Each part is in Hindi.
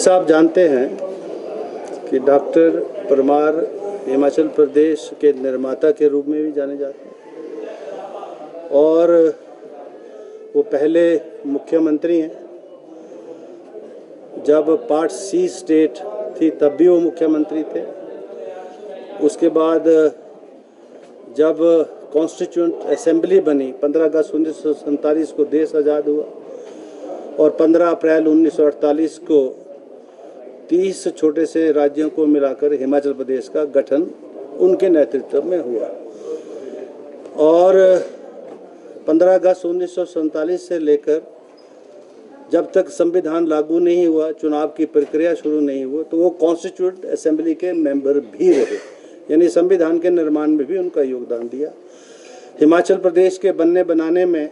जैसा आप जानते हैं कि डॉक्टर परमार हिमाचल प्रदेश के निर्माता के रूप में भी जाने जाते हैं और वो पहले मुख्यमंत्री हैं। जब पार्ट सी स्टेट थी तब भी वो मुख्यमंत्री थे। उसके बाद जब कॉन्स्टिट्यूंट असेंबली बनी 15 अगस्त 1947 को देश आज़ाद हुआ और 15 अप्रैल 1948 को 30 छोटे से राज्यों को मिलाकर हिमाचल प्रदेश का गठन उनके नेतृत्व में हुआ और 15 अगस्त 1947 से लेकर जब तक संविधान लागू नहीं हुआ, चुनाव की प्रक्रिया शुरू नहीं हुआ, तो वो कॉन्स्टिट्यूंट असेंबली के मेंबर भी रहे, यानी संविधान के निर्माण में भी उनका योगदान दिया। हिमाचल प्रदेश के बनने बनाने में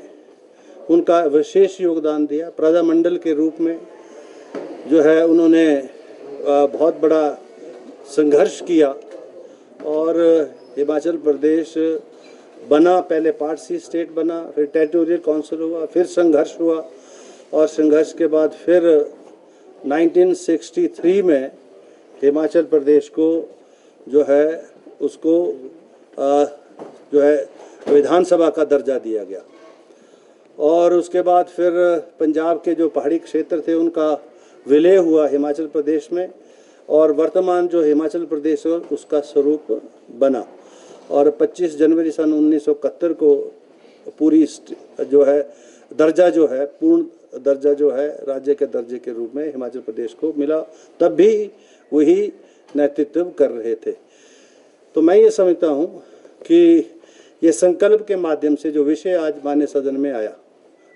उनका विशेष योगदान दिया। प्रजामंडल के रूप में जो है उन्होंने बहुत बड़ा संघर्ष किया और हिमाचल प्रदेश बना। पहले पार्ट सी स्टेट बना, फिर टेरिटोरियल काउंसिल हुआ, फिर संघर्ष हुआ और संघर्ष के बाद फिर 1963 में हिमाचल प्रदेश को जो है उसको जो है विधानसभा का दर्जा दिया गया और उसके बाद फिर पंजाब के जो पहाड़ी क्षेत्र थे उनका विलय हुआ हिमाचल प्रदेश में और वर्तमान जो हिमाचल प्रदेश है उसका स्वरूप बना और 25 जनवरी सन 1971 को पूरी जो है दर्जा जो है पूर्ण दर्जा जो है राज्य के दर्जे के रूप में हिमाचल प्रदेश को मिला। तब भी वही नेतृत्व कर रहे थे। तो मैं ये समझता हूँ कि ये संकल्प के माध्यम से जो विषय आज माननीय सदन में आया,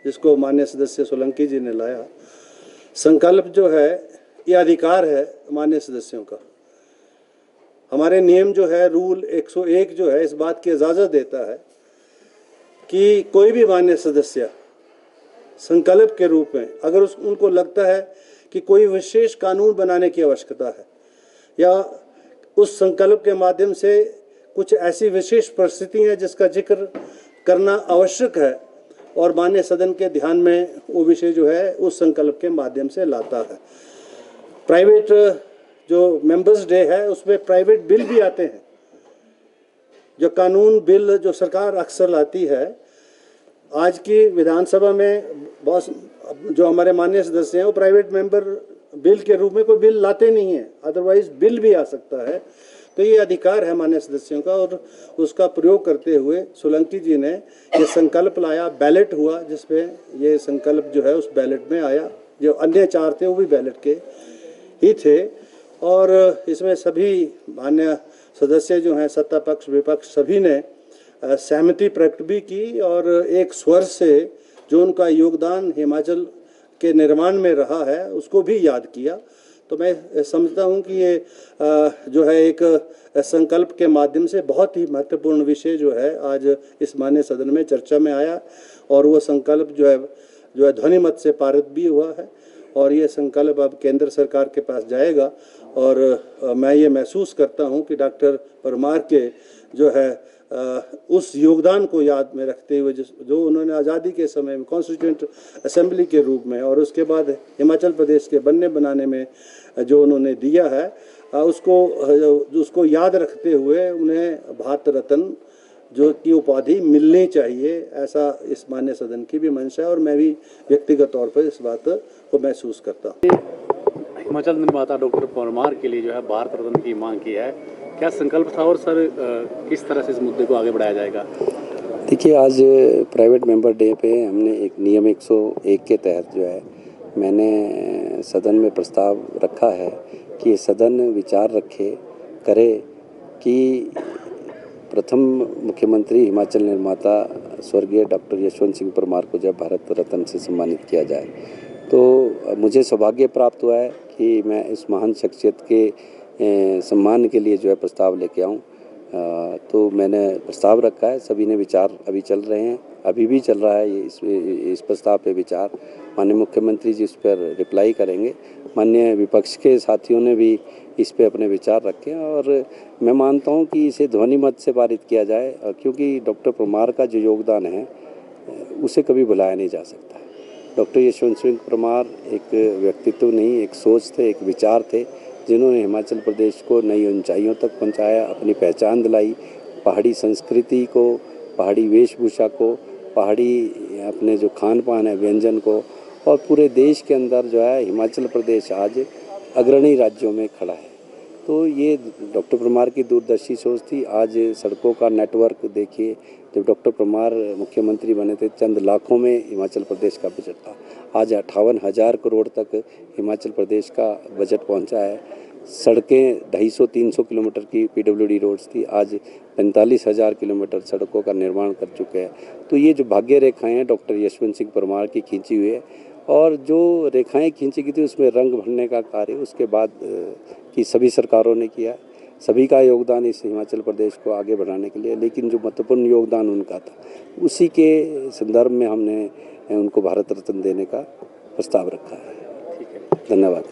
जिसको माननीय सदस्य सोलंकी जी ने लाया, संकल्प जो है ये अधिकार है माननीय सदस्यों का। हमारे नियम जो है रूल 101 जो है इस बात की इजाज़त देता है कि कोई भी माननीय सदस्य संकल्प के रूप में अगर उनको लगता है कि कोई विशेष कानून बनाने की आवश्यकता है या उस संकल्प के माध्यम से कुछ ऐसी विशेष परिस्थिति है जिसका जिक्र करना आवश्यक है और माननीय सदन के ध्यान में वो विषय जो है उस संकल्प के माध्यम से लाता है। प्राइवेट जो मेंबर्स डे है उसमें प्राइवेट बिल भी आते हैं। जो कानून बिल जो सरकार अक्सर लाती है, आज की विधानसभा में बहुत जो हमारे माननीय सदस्य हैं वो प्राइवेट मेंबर बिल के रूप में कोई बिल लाते नहीं हैं, अदरवाइज बिल भी आ सकता है। तो ये अधिकार है माननीय सदस्यों का और उसका प्रयोग करते हुए सोलंकी जी ने ये संकल्प लाया। बैलेट हुआ जिसमें ये संकल्प जो है उस बैलेट में आया। जो अन्य 4 थे वो भी बैलेट के ही थे और इसमें सभी माननीय सदस्य जो हैं सत्ता पक्ष विपक्ष सभी ने सहमति प्रकट भी की और एक स्वर से जो उनका योगदान हिमाचल के निर्माण में रहा है उसको भी याद किया। तो मैं समझता हूँ कि ये जो है एक संकल्प के माध्यम से बहुत ही महत्वपूर्ण विषय जो है आज इस माननीय सदन में चर्चा में आया और वो संकल्प जो है ध्वनि मत से पारित भी हुआ है और ये संकल्प अब केंद्र सरकार के पास जाएगा और मैं ये महसूस करता हूँ कि डॉक्टर परमार के जो है उस योगदान को याद में रखते हुए जो उन्होंने आज़ादी के समय में कॉन्स्टिट्यूंट असेंबली के रूप में और उसके बाद हिमाचल प्रदेश के बनने बनाने में जो उन्होंने दिया है उसको याद रखते हुए उन्हें भारत रत्न जो की उपाधि मिलनी चाहिए, ऐसा इस माननीय सदन की भी मंशा है और मैं भी व्यक्तिगत तौर पर इस बात को महसूस करता हूँ। हिमाचल निर्माता डॉक्टर परमार के लिए जो है भारत रत्न की मांग की है, क्या संकल्प था और सर किस तरह से इस मुद्दे को आगे बढ़ाया जाएगा? देखिए, आज प्राइवेट मेंबर डे पे हमने एक नियम 101 के तहत जो है मैंने सदन में प्रस्ताव रखा है कि सदन विचार करे कि प्रथम मुख्यमंत्री हिमाचल निर्माता स्वर्गीय डॉक्टर यशवंत सिंह परमार को जब भारत रत्न से सम्मानित किया जाए। तो मुझे सौभाग्य प्राप्त हुआ है कि मैं इस महान शख्सियत के सम्मान के लिए जो है प्रस्ताव लेके आऊँ। तो मैंने प्रस्ताव रखा है, सभी ने विचार अभी चल रहे हैं, अभी भी चल रहा है ये इस प्रस्ताव पे विचार। माननीय मुख्यमंत्री जी इस पर रिप्लाई करेंगे। माननीय विपक्ष के साथियों ने भी इस पे अपने विचार रखे और मैं मानता हूँ कि इसे ध्वनि मत से पारित किया जाए क्योंकि डॉक्टर परमार का जो योगदान है उसे कभी भुलाया नहीं जा सकता। डॉक्टर यशवंत सिंह परमार एक व्यक्तित्व नहीं, एक सोच थे, एक विचार थे, जिन्होंने हिमाचल प्रदेश को नई ऊंचाइयों तक पहुंचाया, अपनी पहचान दिलाई, पहाड़ी संस्कृति को, पहाड़ी वेशभूषा को, पहाड़ी अपने जो खान पान है व्यंजन को, और पूरे देश के अंदर जो है हिमाचल प्रदेश आज अग्रणी राज्यों में खड़ा है। तो ये डॉक्टर परमार की दूरदर्शी सोच थी। आज सड़कों का नेटवर्क देखिए, जब डॉक्टर परमार मुख्यमंत्री बने थे चंद लाखों में हिमाचल प्रदेश का बजट था, आज 58,000 करोड़ तक हिमाचल प्रदेश का बजट पहुंचा है। सड़कें 250-300 किलोमीटर की पीडब्ल्यूडी रोड्स थी, आज 45,000 किलोमीटर सड़कों का निर्माण कर चुके हैं। तो ये जो भाग्य रेखाएं हैं डॉक्टर यशवंत सिंह परमार की खींची हुई है, और जो रेखाएं खींची गई थी उसमें रंग भरने का कार्य उसके बाद की सभी सरकारों ने किया। सभी का योगदान इस हिमाचल प्रदेश को आगे बढ़ाने के लिए, लेकिन जो महत्वपूर्ण योगदान उनका था उसी के संदर्भ में हमने उनको भारत रत्न देने का प्रस्ताव रखा है। ठीक है, धन्यवाद।